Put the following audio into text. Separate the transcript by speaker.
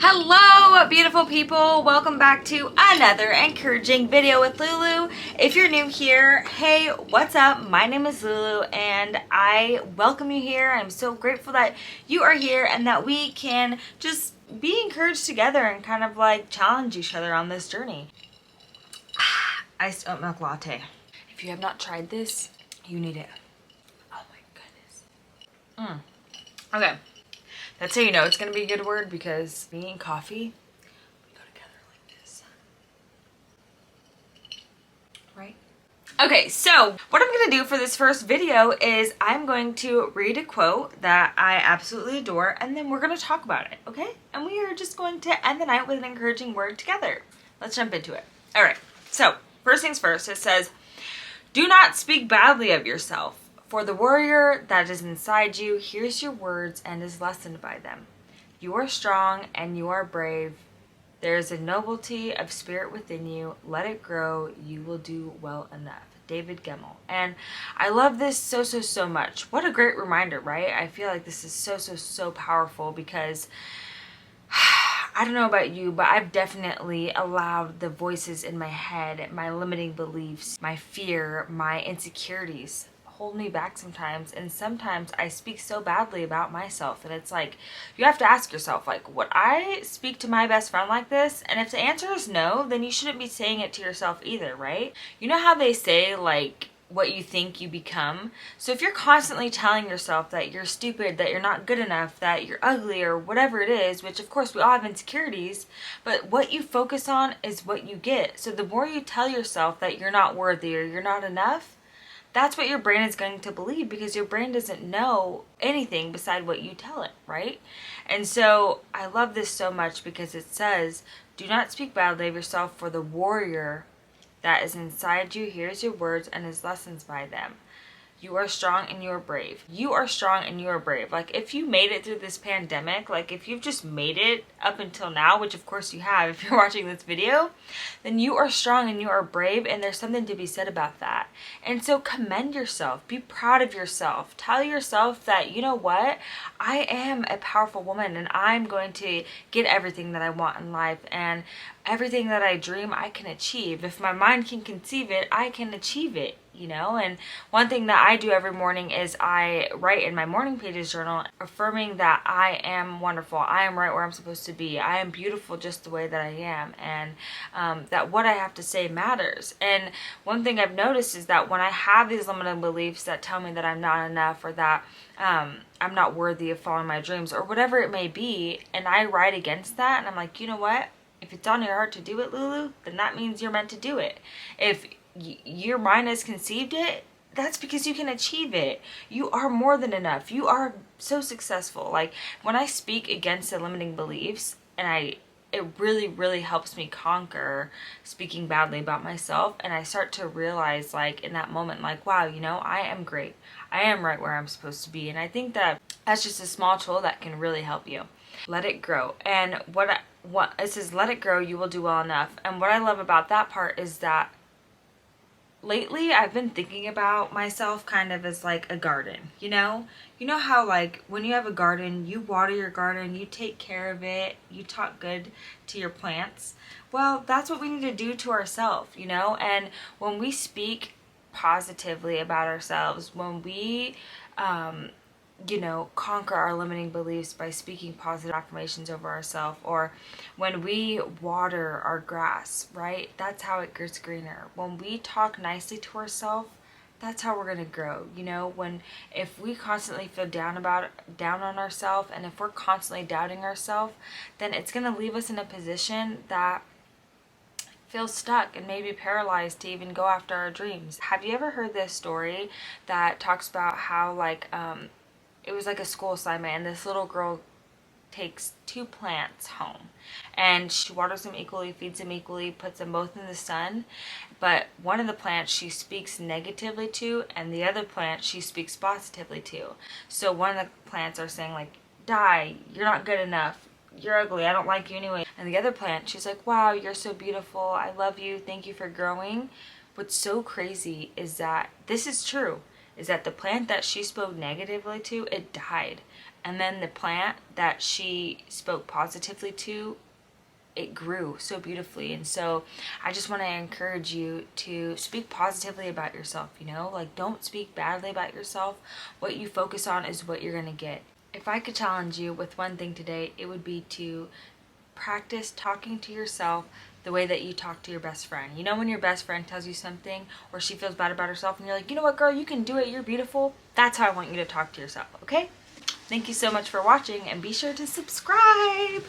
Speaker 1: Hello, beautiful people. Welcome back to another encouraging video with Looloo. If you're new here, hey, what's up? My name is Looloo and I welcome you here. I'm so grateful that you are here and that we can just be encouraged together and kind of like challenge each other on this journey. Iced oat milk latte. If you have not tried this, you need it. Oh my goodness. Okay. That's how you know it's going to be a good word, because me and coffee, we go together like this. Right? Okay, so what I'm going to do for this first video is I'm going to read a quote that I absolutely adore, and then we're going to talk about it, okay? And we are just going to end the night with an encouraging word together. Let's jump into it. All right, so first things first, it says, "Do not speak badly of yourself. For the warrior that is inside you hears your words and is lessened by them. You are strong and you are brave. There is a nobility of spirit within you. Let it grow. You will do well enough." David Gemmell. And I love this so much. What a great reminder, right? I feel like this is so powerful, because I don't know about you, but I've definitely allowed the voices in my head, my limiting beliefs, my fear, my insecurities hold me back sometimes. And sometimes I speak so badly about myself, and it's like, you have to ask yourself, like, would I speak to my best friend like this? And if the answer is no, then you shouldn't be saying it to yourself either, right? You know how they say, like, what you think you become? So if you're constantly telling yourself that you're stupid, that you're not good enough, that you're ugly, or whatever it is, which of course we all have insecurities, but what you focus on is what you get. So the more you tell yourself that you're not worthy or you're not enough, that's what your brain is going to believe, because your brain doesn't know anything beside what you tell it, right? And so I love this so much, because it says, "Do not speak badly of yourself, for the warrior that is inside you hears your words and is lessened by them. You are strong and you are brave." You are strong and you are brave. Like, if you made it through this pandemic, like if you've just made it up until now, which of course you have if you're watching this video, then you are strong and you are brave, and there's something to be said about that. And so commend yourself. Be proud of yourself. Tell yourself that, you know what? I am a powerful woman, and I'm going to get everything that I want in life, and everything that I dream I can achieve. If my mind can conceive it, I can achieve it. You know, and one thing that I do every morning is I write in my morning pages journal, affirming that I am wonderful, I am right where I'm supposed to be, I am beautiful just the way that I am, and that what I have to say matters. And one thing I've noticed is that when I have these limiting beliefs that tell me that I'm not enough, or that I'm not worthy of following my dreams, or whatever it may be, and I write against that, and I'm like, you know what? If it's on your heart to do it, Looloo, then that means you're meant to do it. If your mind has conceived it, that's because you can achieve it. You are more than enough. You are so successful. Like, when I speak against the limiting beliefs, and it really helps me conquer speaking badly about myself, and I start to realize, like, in that moment, like, wow, you know, I am great. I am right where I'm supposed to be. And I think that that's just a small tool that can really help you. Let it grow. And what it says, let it grow, you will do well enough. And what I love about that part is that lately I've been thinking about myself kind of as like a garden, you know? You know how, like, when you have a garden, you water your garden, you take care of it, you talk good to your plants. Well, that's what we need to do to ourselves, you know? And when we speak positively about ourselves, when we you know, conquer our limiting beliefs by speaking positive affirmations over ourselves, or when we water our grass, right? That's how it gets greener. When we talk nicely to ourselves, that's how we're going to grow. You know, if we constantly feel down on ourselves, and if we're constantly doubting ourselves, then it's going to leave us in a position that feels stuck and maybe paralyzed to even go after our dreams. Have you ever heard this story that talks about how, like, it was like a school assignment, and this little girl takes 2 plants home, and she waters them equally, feeds them equally, puts them both in the sun, but one of the plants she speaks negatively to, and the other plant she speaks positively to. So one of the plants are saying, like, die, you're not good enough, you're ugly, I don't like you anyway. And the other plant, she's like, wow, you're so beautiful, I love you, thank you for growing. What's so crazy is that this is true, is that the plant that she spoke negatively to, it died. And then the plant that she spoke positively to, it grew so beautifully. And so I just want to encourage you to speak positively about yourself, you know, like don't speak badly about yourself. What you focus on is what you're going to get. If I could challenge you with one thing today, it would be to practice talking to yourself the way that you talk to your best friend. You know, when your best friend tells you something or she feels bad about herself and you're like, you know what, girl, you can do it, you're beautiful. That's how I want you to talk to yourself, okay? Thank you so much for watching, and be sure to subscribe.